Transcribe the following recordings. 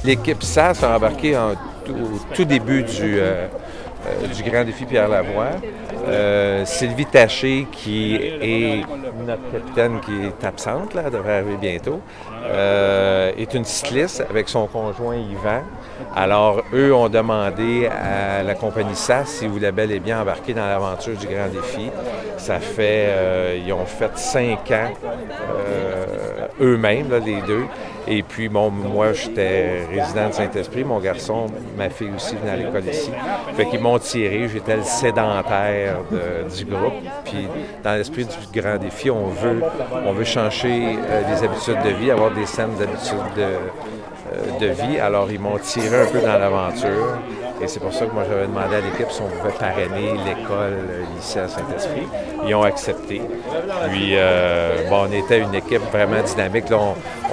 l'équipe SAS a embarqué au tout début du Grand Défi Pierre Lavoie. Sylvie Taché, qui est notre capitaine qui est absente, là, elle devrait arriver bientôt, est une cycliste avec son conjoint Yvan. Alors, eux ont demandé à la compagnie SAS s'ils voulaient bel et bien embarquer dans l'aventure du Grand Défi. Ça fait, ils ont fait 5 ans eux-mêmes, là, les deux. Et puis, bon, moi, j'étais résident de Saint-Esprit. Mon garçon, ma fille aussi, venait à l'école ici. Fait qu'ils m'ont tiré. J'étais le sédentaire du groupe. Puis, dans l'esprit du Grand Défi, on veut changer les habitudes de vie, avoir des saines habitudes de vie. Alors, ils m'ont tiré un peu dans l'aventure. Et c'est pour ça que moi, j'avais demandé à l'équipe si on pouvait parrainer l'école ici à Saint-Esprit. Ils ont accepté. Puis, on était une équipe vraiment dynamique. Là,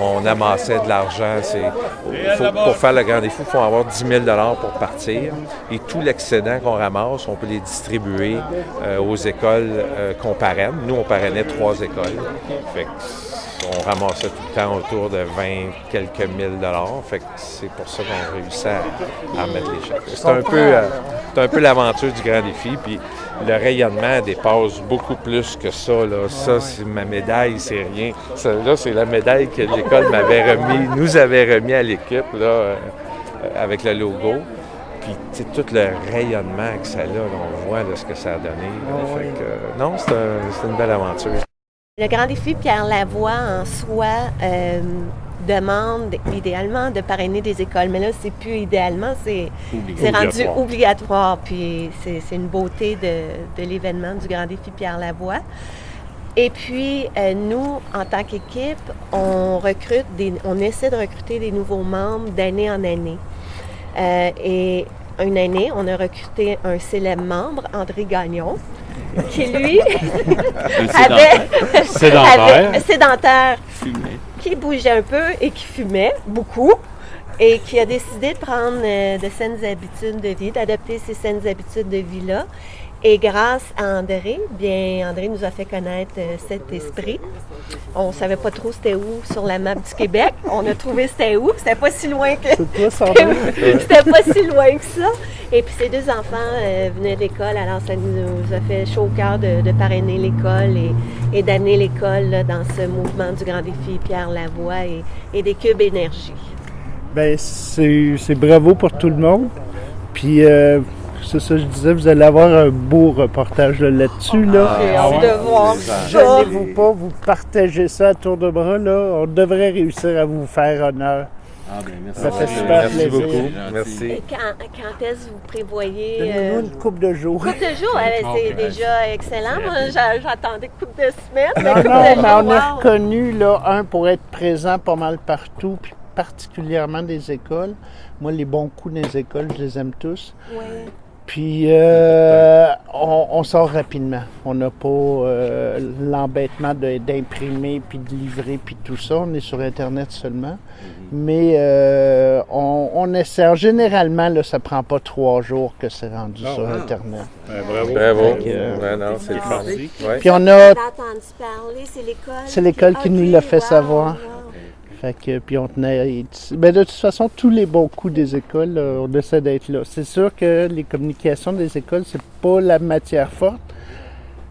on amassait de l'argent. Pour faire le Grand Défi, il faut avoir 10 000 $ pour partir. Et tout l'excédent qu'on ramasse, on peut les distribuer aux écoles qu'on parraine. Nous, on parrainait 3 écoles. Fait que on ramassait tout le temps autour de 20 quelques mille dollars. Fait que c'est pour ça qu'on réussit à mettre les chèques. C'est un peu l'aventure du Grand Défi. Puis le rayonnement dépasse beaucoup plus que ça. Là. Ça, c'est ma médaille, c'est rien. Ça, là, c'est la médaille que l'école nous avait remis à l'équipe là, avec le logo. Puis tout le rayonnement que ça a, là, on voit là, ce que ça a donné. Fait que, non, c'est une belle aventure. Le Grand Défi Pierre Lavoie en soi demande idéalement de parrainer des écoles, mais là, c'est plus idéalement, c'est rendu obligatoire. Puis c'est une beauté de l'événement du Grand Défi Pierre Lavoie. Et puis, nous, en tant qu'équipe, on essaie de recruter des nouveaux membres d'année en année. Et une année, on a recruté un célèbre membre, André Gagnon, qui, lui, avait sédentaire, qui bougeait un peu et qui fumait beaucoup et qui a décidé de prendre de saines habitudes de vie, d'adopter ces saines habitudes de vie-là. Et grâce à André, André nous a fait connaître cet esprit. On ne savait pas trop c'était où sur la map du Québec. On a trouvé c'était où. C'était pas si loin que c'était pas si loin que ça. Et puis ces 2 enfants venaient de l'école, alors ça nous a fait chaud au cœur de parrainer l'école et d'amener l'école là, dans ce mouvement du Grand Défi Pierre Lavoie et des Cubes Énergie. Bien, c'est bravo pour tout le monde. Puis c'est ça, je disais, vous allez avoir un beau reportage là-dessus. Là. J'ai hâte de voir ça. Gênez-vous pas, vous partagez ça à tour de bras. Là. On devrait réussir à vous faire honneur. Merci. Ça fait super Merci plaisir. beaucoup. Merci. Et quand est-ce que vous prévoyez? Donnez-nous une couple de jours. Une couple de jours, c'est déjà excellent. Moi, j'attendais une couple de semaines. Non, mais on a reconnu là, pour être présent pas mal partout, puis particulièrement des écoles. Moi, les bons coups des écoles, je les aime tous. Oui. Puis, on sort rapidement. On n'a pas l'embêtement d'imprimer, puis de livrer, puis tout ça. On est sur Internet seulement. Mais on essaie. Généralement, là, ça ne prend pas 3 jours que c'est rendu sur Internet. Bravo. Non, c'est le fun. Ouais. Puis on a... C'est l'école qui nous l'a fait savoir. Wow. Fait que, puis on tenait. Ben de toute façon, tous les bons coups des écoles, on essaie d'être là. C'est sûr que les communications des écoles, c'est pas la matière forte.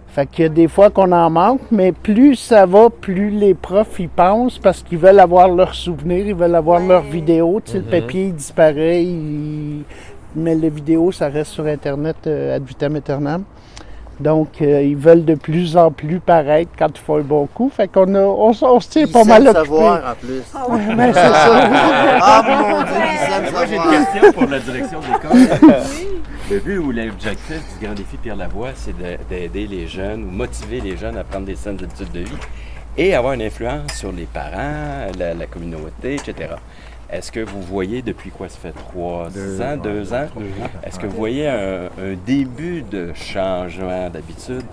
Fait qu'il y a des fois qu'on en manque, mais plus ça va, plus les profs y pensent parce qu'ils veulent avoir leurs souvenirs, ils veulent avoir leurs vidéos. Tu sais, le papier il disparaît, mais les vidéos, ça reste sur Internet ad vitam aeternam. Donc, ils veulent de plus en plus paraître quand ils font un bon coup. Fait qu'on se tient pas mal occupé. Savoir en plus. Mais c'est ça. Mon Dieu, ils savent Moi, j'ai une savoir. question pour la direction de l'école. Le but ou l'objectif du Grand Défi Pierre Lavoie, c'est d'aider les jeunes ou motiver les jeunes à prendre des saines habitudes de vie et avoir une influence sur les parents, la communauté, etc. Est-ce que vous voyez depuis quoi ça fait 2 ans? Est-ce que vous voyez un début de changement d'habitude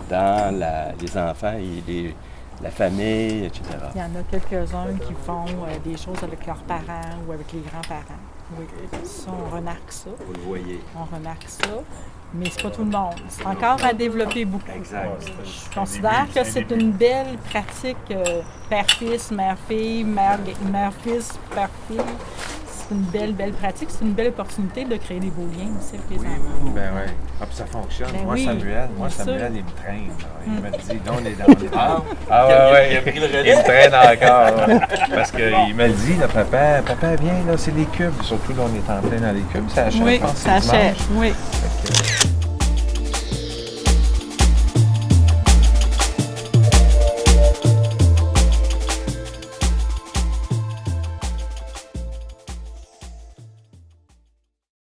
dans les enfants et la famille, etc.? Il y en a quelques-uns qui font des choses avec leurs parents ou avec les grands-parents. Oui, ça, on remarque ça. Vous le voyez. On remarque ça, mais c'est pas tout le monde. C'est encore à développer beaucoup. Exact. Je considère que c'est une belle pratique père-fils, mère-fille, mère-fils, père-fille. c'est une belle pratique. C'est une belle opportunité de créer des beaux liens aussi avec les Oui, enfants. oui, ben oui. Ah, puis ça fonctionne. Ben moi, oui, Samuel, bien sûr. il me traîne. Là. Il me dit, non, on est dans. Ah, ouais, il a pris le relais. Il me traîne encore. Là. Parce qu'il me le dit, là, papa, viens, là, c'est les cubes. Surtout, là, on est en plein dans les cubes. Ça achète, Oui, je pense, ça c'est dimanche. achète. Oui. Fait que,